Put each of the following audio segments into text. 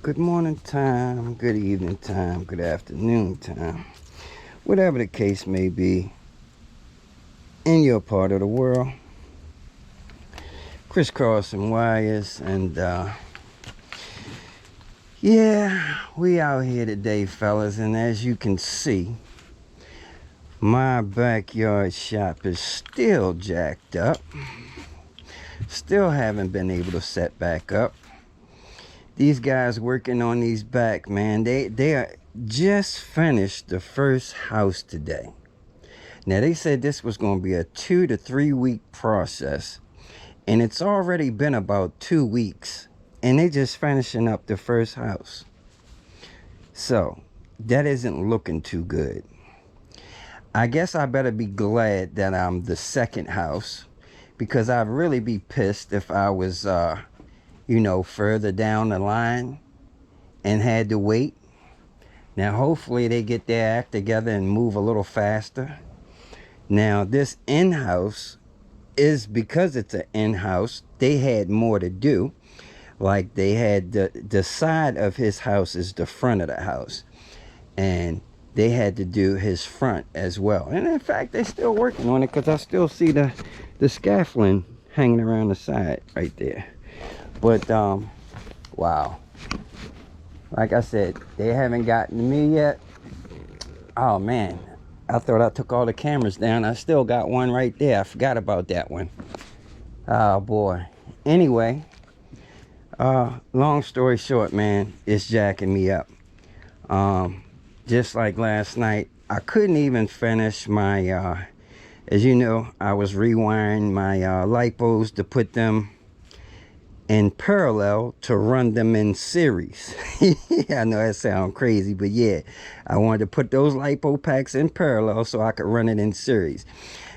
good morning time, good evening time, good afternoon time, whatever the case may be in your part of the world. Crisscrossing wires, and yeah, we out here today, fellas, and as you can see, my backyard shop is still jacked up. Still haven't been able to set back up. These guys working on these back, man, they are just finished the first house today. Now, they said this was going to be a 2 to 3 week process, and it's already been about 2 weeks, and they just finishing up the first house. So that isn't looking too good. I guess I better be glad that I'm the second house, because I'd really be pissed if I was further down the line and had to wait. Now, hopefully they get their act together and move a little faster. Now, this in-house is, because it's an in-house, they had more to do. Like, they had the side of his house is the front of the house, and they had to do his front as well. And in fact, they're still working on it, because I still see the scaffolding hanging around the side right there. But wow, like I said, they haven't gotten to me yet. Oh man, I thought I took all the cameras down. I still got one right there. I forgot about that one. Oh boy. Anyway, long story short, man, it's jacking me up. Just like last night, I couldn't even finish my as you know, I was rewiring my lipos to put them in parallel to run them in series. I know that sounds crazy, but yeah, I wanted to put those lipo packs in parallel so I could run it in series.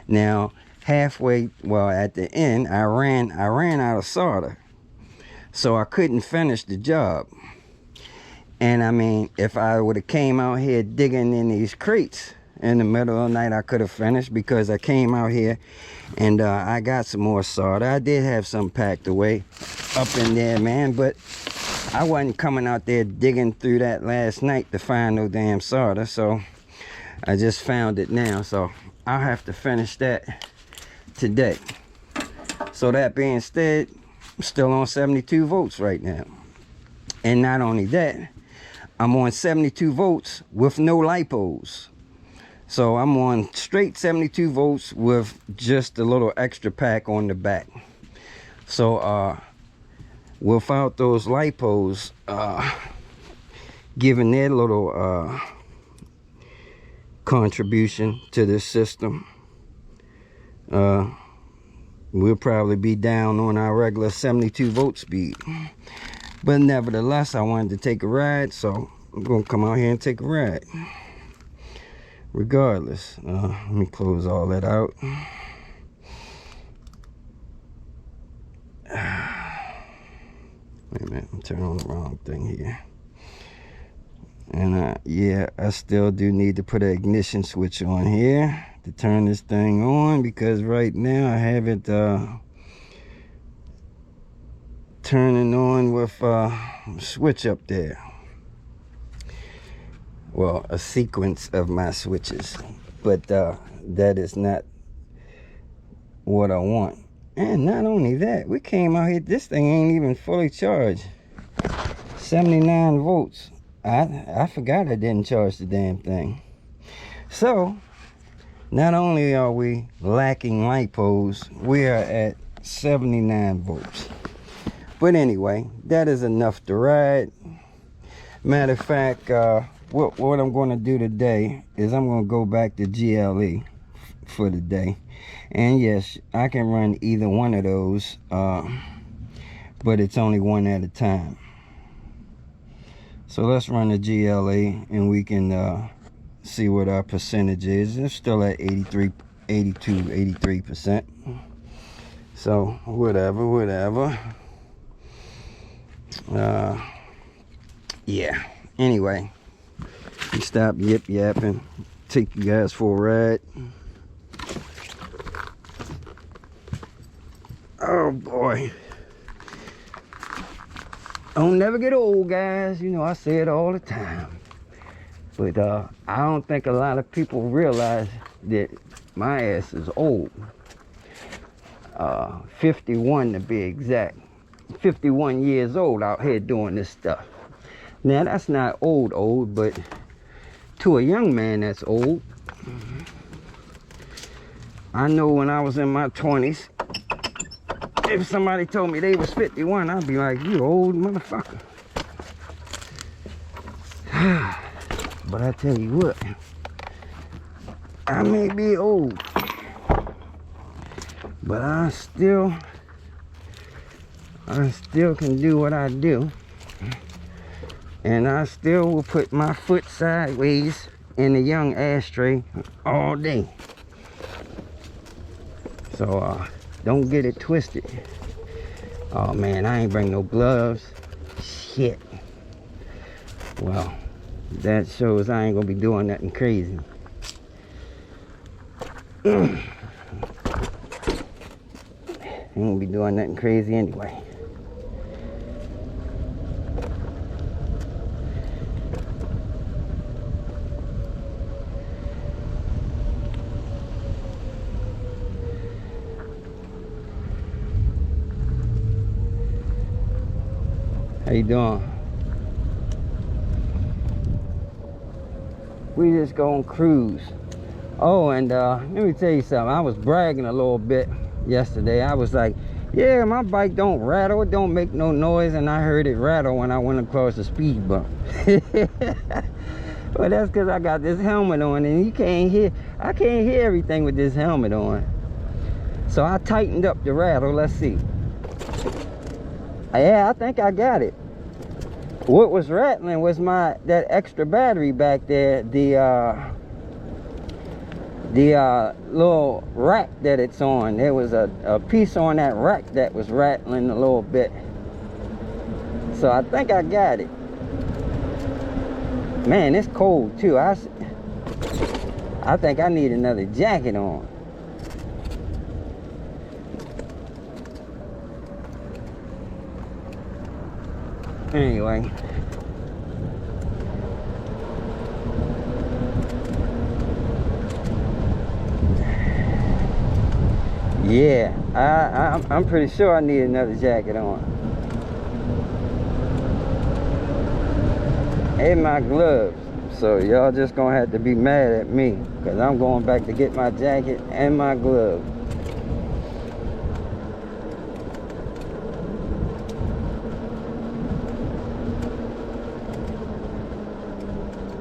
Now, halfway, well, at the end, I ran out of solder, so I couldn't finish the job. And I mean, if I would have came out here digging in these crates in the middle of the night, I could have finished, because I came out here and I got some more solder. I did have some packed away up in there, man, but I wasn't coming out there digging through that last night to find no damn solder, so I just found it now. So I'll have to finish that today. So that being said, I'm still on 72 volts right now. And not only that, I'm on 72 volts with no lipos. So I'm on straight 72 volts with just a little extra pack on the back. So without those lipos giving their little contribution to this system, we'll probably be down on our regular 72 volt speed. But nevertheless, I wanted to take a ride, so I'm gonna come out here and take a ride regardless. Let me close all that out. Wait a minute, I'm turning on the wrong thing here. And yeah, I still do need to put an ignition switch on here to turn this thing on, because right now I have it turning on with a switch up there. Well, a sequence of my switches, but that is not what I want. And not only that, we came out here, this thing ain't even fully charged. 79 volts. I forgot I didn't charge the damn thing. So not only are we lacking lipos, we are at 79 volts. But anyway, that is enough to ride. Matter of fact, what I'm going to do today is I'm going to go back to GLE for the day. And yes, I can run either one of those, but it's only one at a time. So let's run the GLE and we can see what our percentage is. It's still at 83%. So whatever. Yeah, anyway, you stop yip yapping, take you guys for a ride. Oh boy. Don't never get old, guys. You know, I say it all the time. But I don't think a lot of people realize that my ass is old. 51 to be exact. 51 years old out here doing this stuff. Now, that's not old, but to a young man, that's old. I know when I was in my 20s, if somebody told me they was 51, I'd be like, you old motherfucker. But I tell you what, I may be old, but I still can do what I do. And I still will put my foot sideways in the young ashtray all day. So don't get it twisted. Oh man, I ain't bring no gloves. Shit. Well, that shows I ain't gonna be doing nothing crazy. Ain't gonna be doing nothing crazy anyway. How you doing? We just gonna cruise. Oh, and let me tell you something. I was bragging a little bit yesterday. I was like, yeah, my bike don't rattle, it don't make no noise, and I heard it rattle when I went across the speed bump. Well, that's because I got this helmet on, and you can't hear, I can't hear everything with this helmet on. So I tightened up the rattle. Let's see. Yeah, I think I got it. What was rattling was that extra battery back there, the little rack that it's on. There was a piece on that rack that was rattling a little bit. So I think I got it. Man, it's cold too. I think I need another jacket on. Anyway, yeah, I'm pretty sure I need another jacket on. And my gloves. So y'all just gonna have to be mad at me, because I'm going back to get my jacket and my gloves.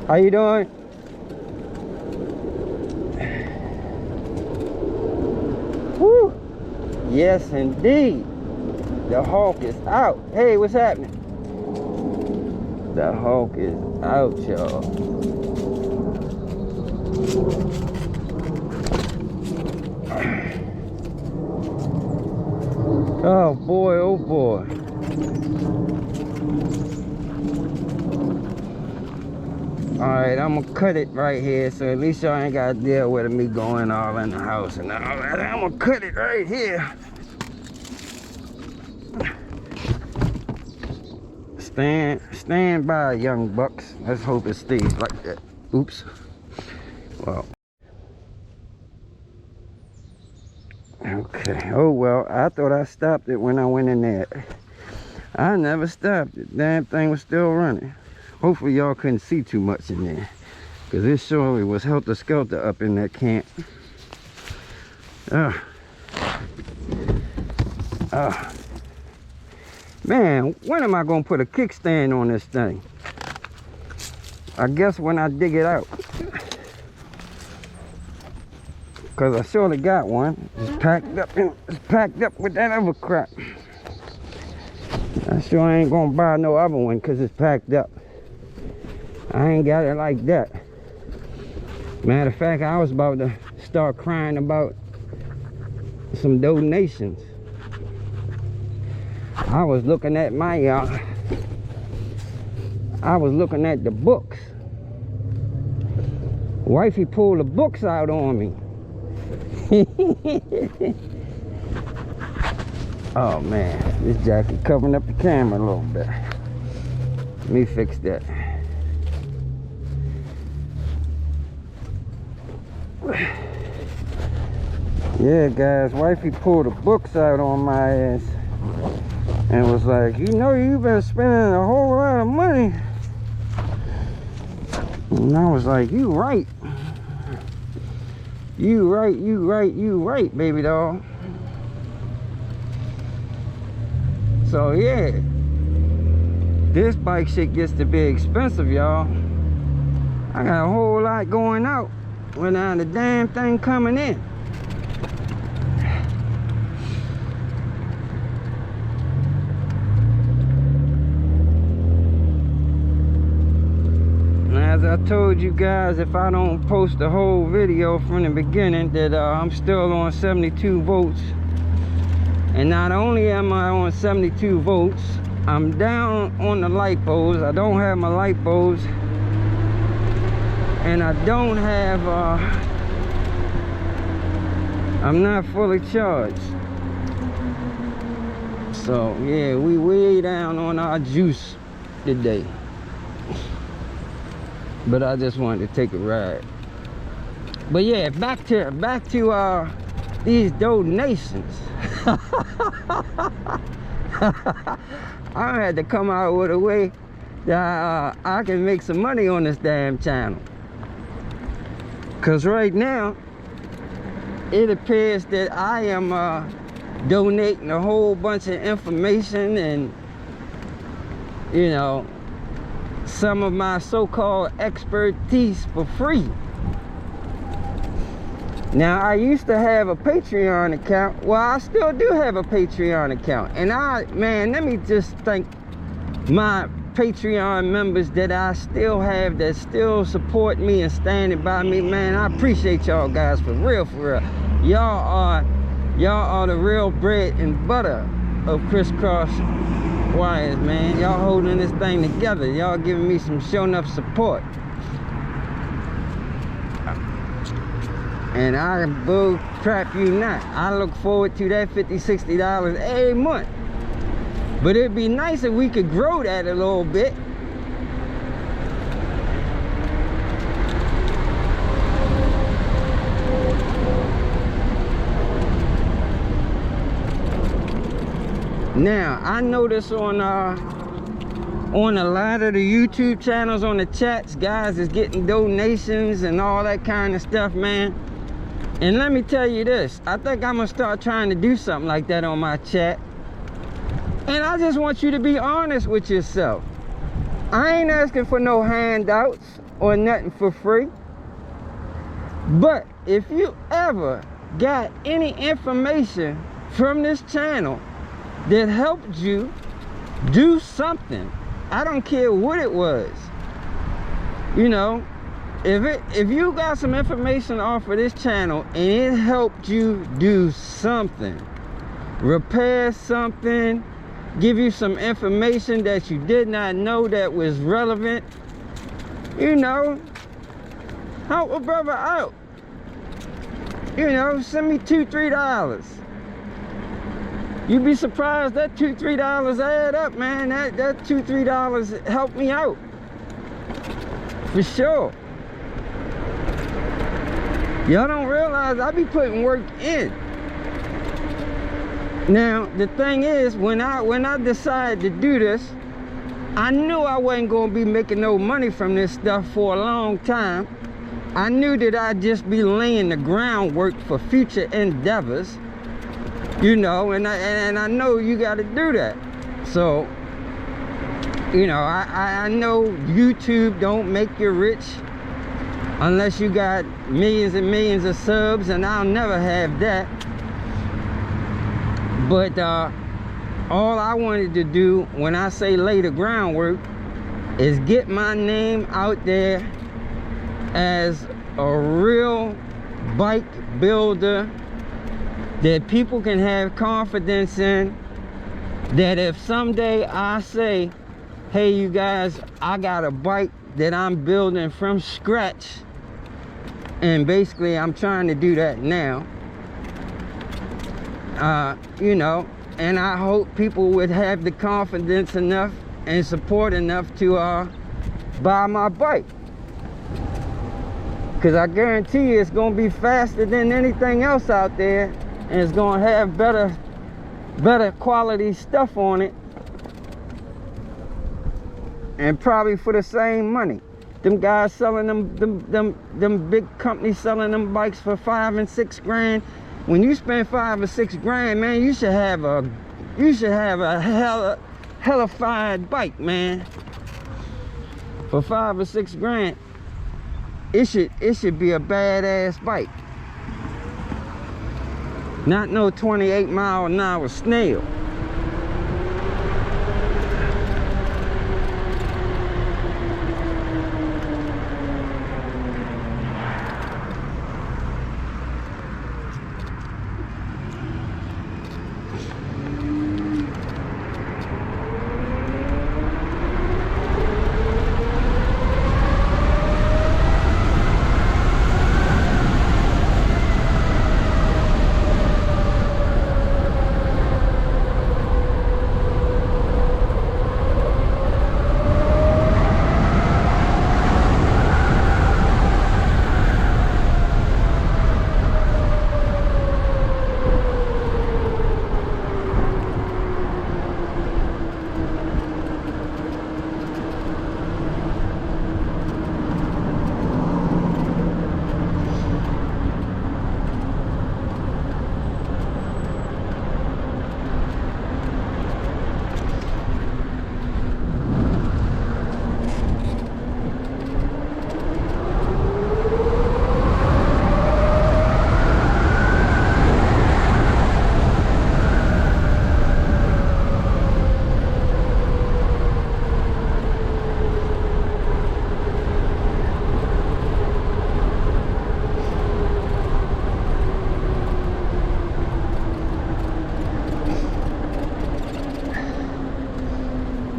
How you doing? Woo! Yes, indeed. The Hawk is out. Hey, what's happening? The Hawk is out, y'all. Oh boy, oh boy. Alright, I'm gonna cut it right here, so at least y'all ain't gotta deal with me going all in the house and all that. I'm gonna cut it right here. Stand by, young bucks. Let's hope it stays like that. Oops. Well. Okay. Oh well, I thought I stopped it when I went in there. I never stopped it. Damn thing was still running. Hopefully y'all couldn't see too much in there, because it surely was helter-skelter up in that camp. Man, when am I gonna put a kickstand on this thing? I guess when I dig it out, because I surely got one. It's packed up with that other crap. I sure ain't gonna buy no other one because it's packed up. I ain't got it like that. Matter of fact, I was about to start crying about some donations. I was looking at I was looking at the books. Wifey pulled the books out on me. Oh man, this jacket covering up the camera a little bit. Let me fix that. Yeah, guys, wifey pulled the books out on my ass and was like, you know, you've been spending a whole lot of money. And I was like, you right. You right, you right, you right, baby doll. So yeah, this bike shit gets to be expensive, y'all. I got a whole lot going out without the damn thing coming in. As I told you guys, if I don't post the whole video from the beginning, that I'm still on 72 volts. And not only am I on 72 volts, I'm down on the lipos. I don't have my lipos. And I don't have, I'm not fully charged. So yeah, we way down on our juice today. But I just wanted to take a ride. But yeah, back to these donations. I had to come out with a way that I can make some money on this damn channel. Cause right now, it appears that I am donating a whole bunch of information and, you know, some of my so-called expertise for free. Now, I used to have a Patreon account. Well, I still do have a Patreon account. And man, let me just thank my Patreon members that I still have, that still support me and standing by me. Man, I appreciate y'all guys, for real, for real. Y'all are the real bread and butter of Crisscross Wires, man. Y'all holding this thing together. Y'all giving me some show enough support. And I bull crap you not. I look forward to that $50–$60 every month. But it'd be nice if we could grow that a little bit. Now, I notice on a lot of the YouTube channels, on the chats, guys is getting donations and all that kind of stuff, man. And let me tell you this, I think I'm gonna start trying to do something like that on my chat. And I just want you to be honest with yourself. I ain't asking for no handouts or nothing for free. But if you ever got any information from this channel that helped you do something, I don't care what it was, you know, if you got some information off of this channel and it helped you do something, repair something, give you some information that you did not know that was relevant, you know, help a brother out. You know, send me $2–3. You'd be surprised that $2–3 add up, man. That $2–3 helped me out, for sure. Y'all don't realize I be putting work in. Now the thing is, when I decided to do this, I knew I wasn't gonna be making no money from this stuff for a long time. I knew that I'd just be laying the groundwork for future endeavors, you know, and I know you got to do that. So, you know, I know YouTube don't make you rich unless you got millions and millions of subs, and I'll never have that. But all I wanted to do when I say lay the groundwork is get my name out there as a real bike builder that people can have confidence in, that if someday I say, hey you guys, I got a bike that I'm building from scratch, and basically I'm trying to do that now, you know, and I hope people would have the confidence enough and support enough to buy my bike. Because I guarantee you it's going to be faster than anything else out there, and it's going to have better quality stuff on it, and probably for the same money. Them guys selling them big companies selling them bikes for $5 and $6 grand. When you spend $5 or $6 grand, man, you should have a hellified bike, man. For $5 or $6 grand, it should be a badass bike, not no 28-mile-an-hour snail.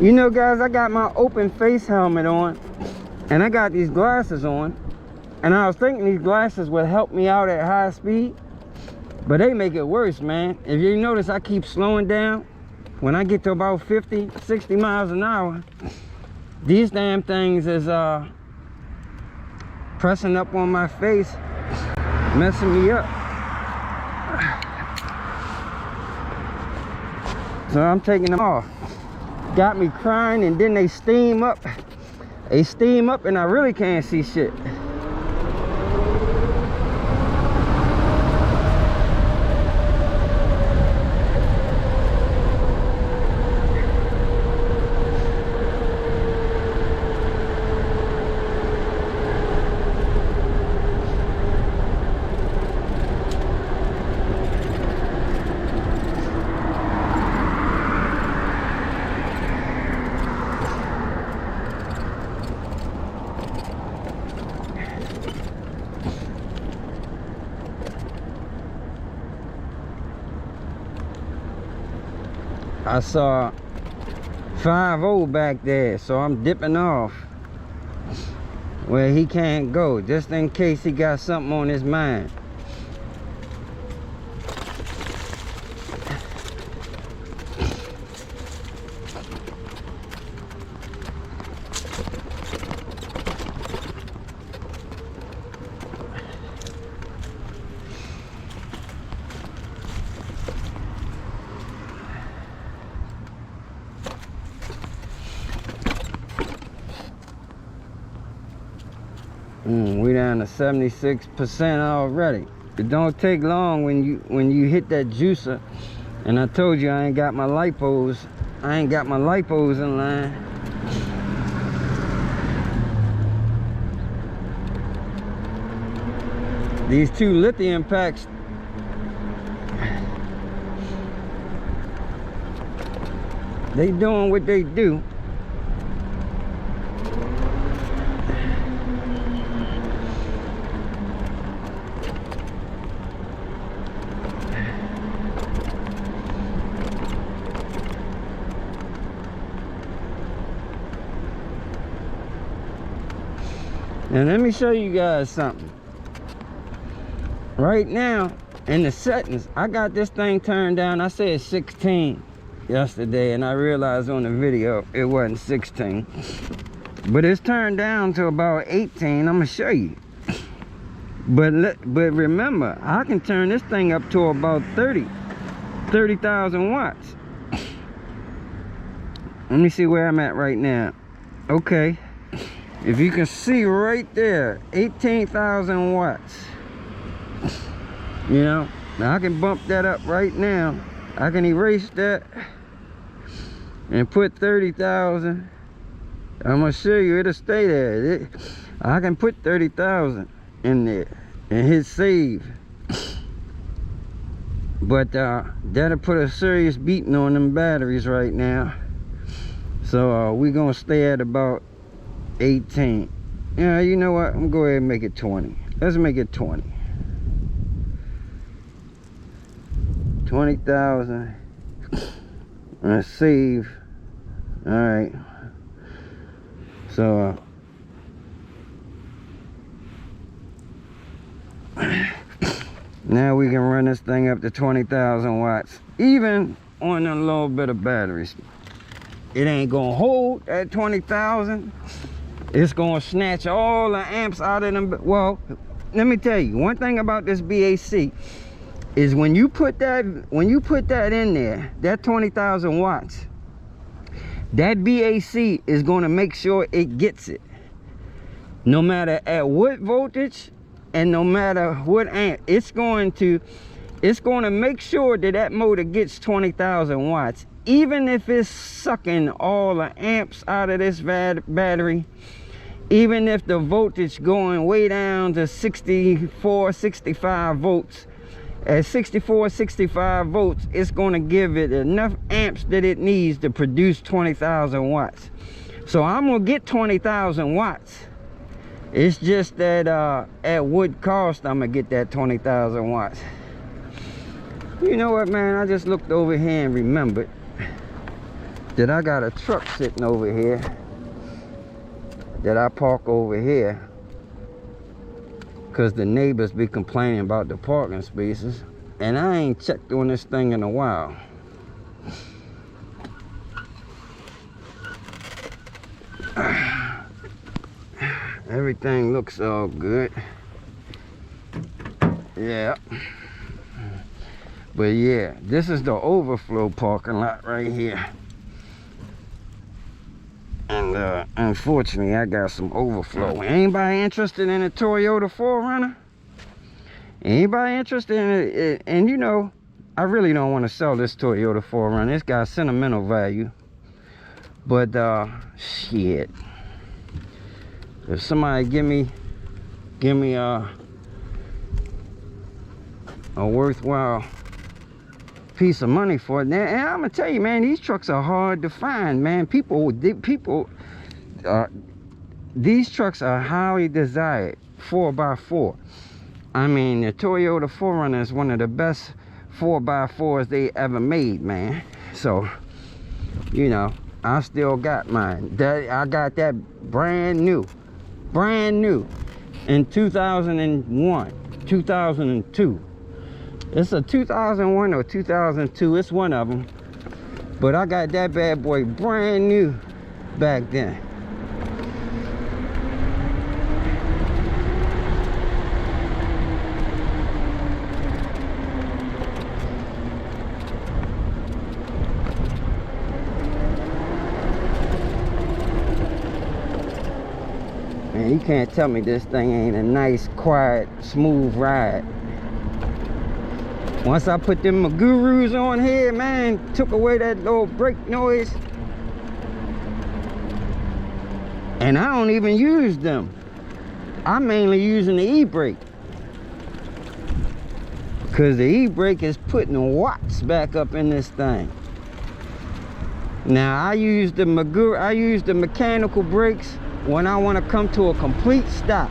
You know, guys, I got my open face helmet on, and I got these glasses on, and I was thinking these glasses would help me out at high speed, but they make it worse, man. If you notice, I keep slowing down. When I get to about 50, 60 miles an hour, these damn things is pressing up on my face, messing me up. So I'm taking them off. Got me crying, and then they steam up. They steam up, and I really can't see shit. I saw 5-0 back there, so I'm dipping off where he can't go, just in case he got something on his mind. We down to 76% already. It don't take long when you hit that juicer. And I told you I ain't got my lipos. I ain't got my lipos in line. These two lithium packs, they doing what they do. And let me show you guys something. Right now, in the settings, I got this thing turned down. I said 16. yesterday, and I realized on the video it wasn't 16. But it's turned down to about 18. I'm gonna show you. But remember, I can turn this thing up to about 30,000 watts. Let me see where I'm at right now. Okay, if you can see right there, 18,000 watts. You know, now I can bump that up right now. I can erase that and put 30,000. I'm gonna show you, it'll stay there. I can put 30,000 in there and hit save. But that'll put a serious beating on them batteries right now. So we're gonna stay at about 18. Yeah, you know what? I'm gonna go ahead and make it 20. Let's make it 20. 20,000. And save. All right. So now we can run this thing up to 20,000 watts, even on a little bit of batteries. It ain't gonna hold at 20,000. It's gonna snatch all the amps out of them. Well, let me tell you one thing about this BAC is when you put that in there, that 20,000 watts, that BAC is gonna make sure it gets it, no matter at what voltage and no matter what amp. It's going to make sure that that motor gets 20,000 watts, even if it's sucking all the amps out of this battery, even if the voltage going way down to 64, 65 volts. At 64, 65 volts, it's going to give it enough amps that it needs to produce 20,000 watts. So I'm going to get 20,000 watts. It's just that at what cost I'm going to get that 20,000 watts. You know what, man? I just looked over here and remembered that I got a truck sitting over here that I park over here, because the neighbors be complaining about the parking spaces, and I ain't checked on this thing in a while. Everything looks all good. Yeah. But yeah, this is the overflow parking lot right here. And unfortunately, I got some overflow. Anybody interested in a Toyota 4Runner? Anybody interested in it? And you know, I really don't want to sell this Toyota 4Runner. It's got sentimental value. But shit, if somebody give me a worthwhile piece of money for it, and I'm gonna tell you, man, these trucks are hard to find, man. These trucks are highly desired. 4x4. I mean, the Toyota 4Runner is one of the best 4x4s they ever made, man. So, you know, I still got mine. I got that brand new in 2001, 2002. It's a 2001 or 2002. It's one of them. But I got that bad boy brand new back then. Man, you can't tell me this thing ain't a nice, quiet, smooth ride. Once I put them Magurus on here, man, took away that little brake noise. And I don't even use them. I'm mainly using the e-brake, because the e-brake is putting watts back up in this thing. Now I use the mechanical brakes when I want to come to a complete stop,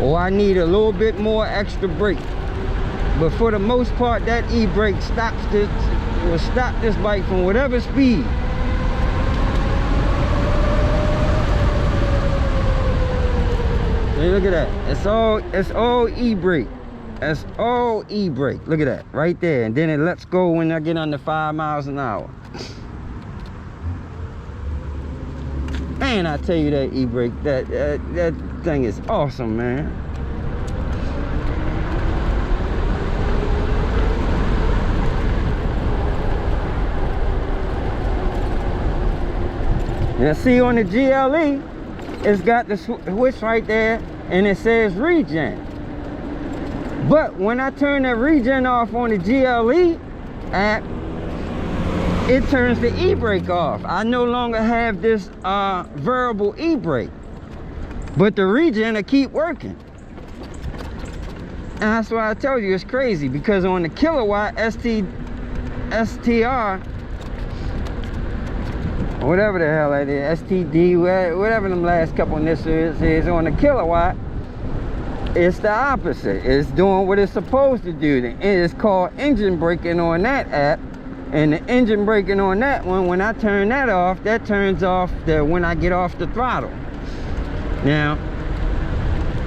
or I need a little bit more extra brake. But for the most part, that e-brake will stop this bike from whatever speed. Hey, look at that. It's all e-brake. That's all e-brake. Look at that right there. And then it lets go when I get under 5 miles an hour. Man, I tell you, that e-brake, that thing is awesome, man. Now see, on the GLE, it's got the switch right there and it says regen. But when I turn that regen off on the GLE app, it turns the e-brake off. I no longer have this variable e-brake, but the regen will keep working. And that's why I told you it's crazy, because on the kilowatt STR, whatever the hell that is, STD, whatever them last couple initials is on the kilowatt, it's the opposite. It's doing what it's supposed to do. It's called engine braking on that app. And the engine braking on that one, when I turn that off, that turns off when I get off the throttle. Now,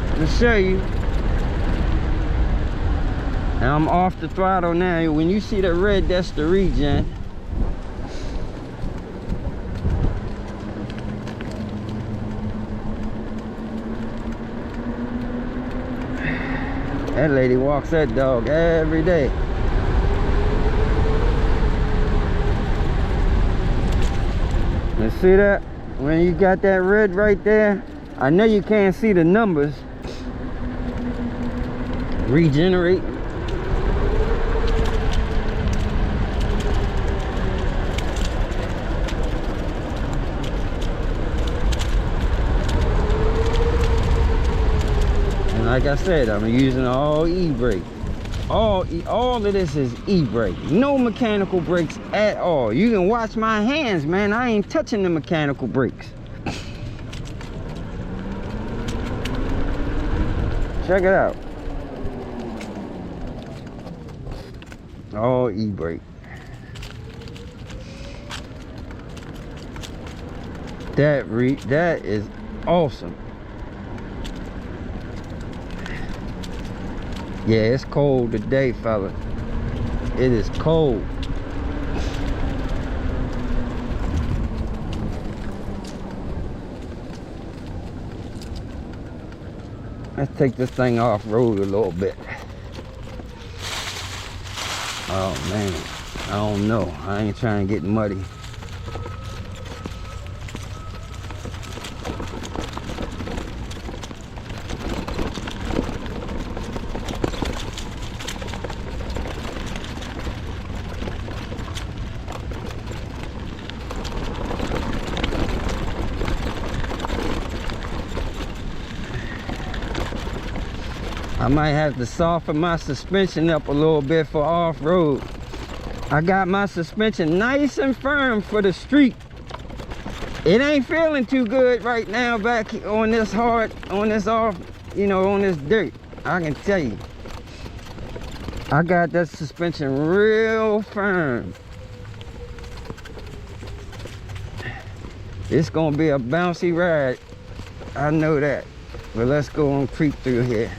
let me show you. Now I'm off the throttle now. When you see the red, that's the regen. That lady walks that dog every day. You see that? When you got that red right there, I know you can't see the numbers. Regenerate. And like I said, I'm using all e-brake. All of this is e-brake. No mechanical brakes at all. You can watch my hands, man. I ain't touching the mechanical brakes. Check it out. All e-brake. That is awesome. Yeah, it's cold today, fella. It is cold. Let's take this thing off road a little bit. Oh man, I don't know. I ain't trying to get muddy. I might have to soften my suspension up a little bit for off-road. I got my suspension nice and firm for the street. It ain't feeling too good right now back on this hard, on this off, you know, on this dirt. I can tell you. I got that suspension real firm. It's gonna be a bouncy ride. I know that. But let's go and creep through here.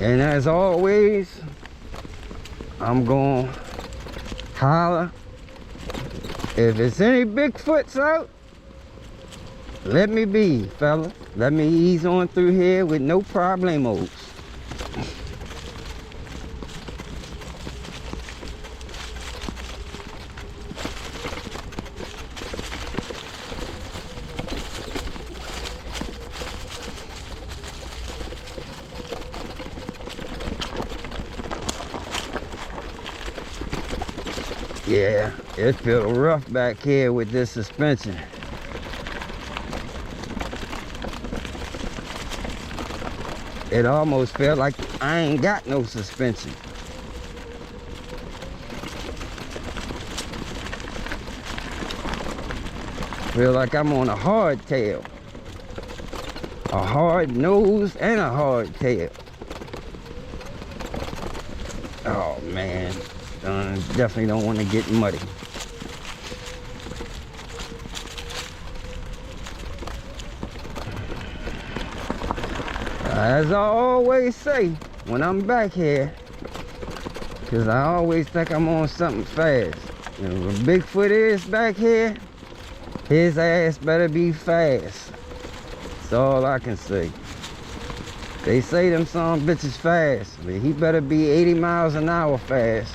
And as always, I'm gonna holler. If it's any Bigfoots out, let me be, fella. Let me ease on through here with no problemos. Yeah, it feels rough back here with this suspension. It almost felt like I ain't got no suspension. Feel like I'm on a hardtail. A hard nose and a hard tail. Oh man. Definitely don't want to get muddy. As I always say when I'm back here, because I always think I'm on something fast. You know, when Bigfoot is back here, his ass better be fast. That's all I can say. They say them some bitches fast, but he better be 80 miles an hour fast.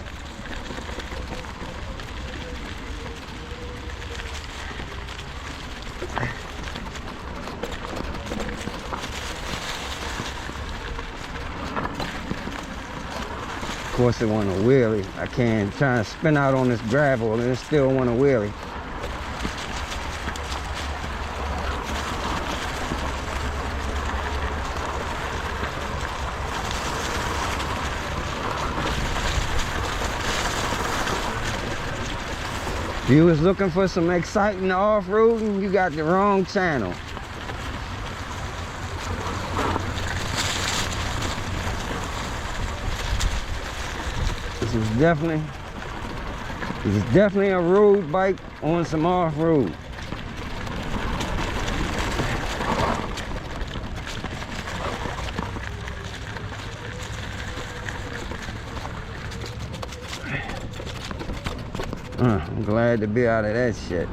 Of course it want a wheelie. I can't try to spin out on this gravel and it still want a wheelie. If you was looking for some exciting off-roading, you got the wrong channel. This is definitely a road bike on some off-road. I'm glad to be out of that shit.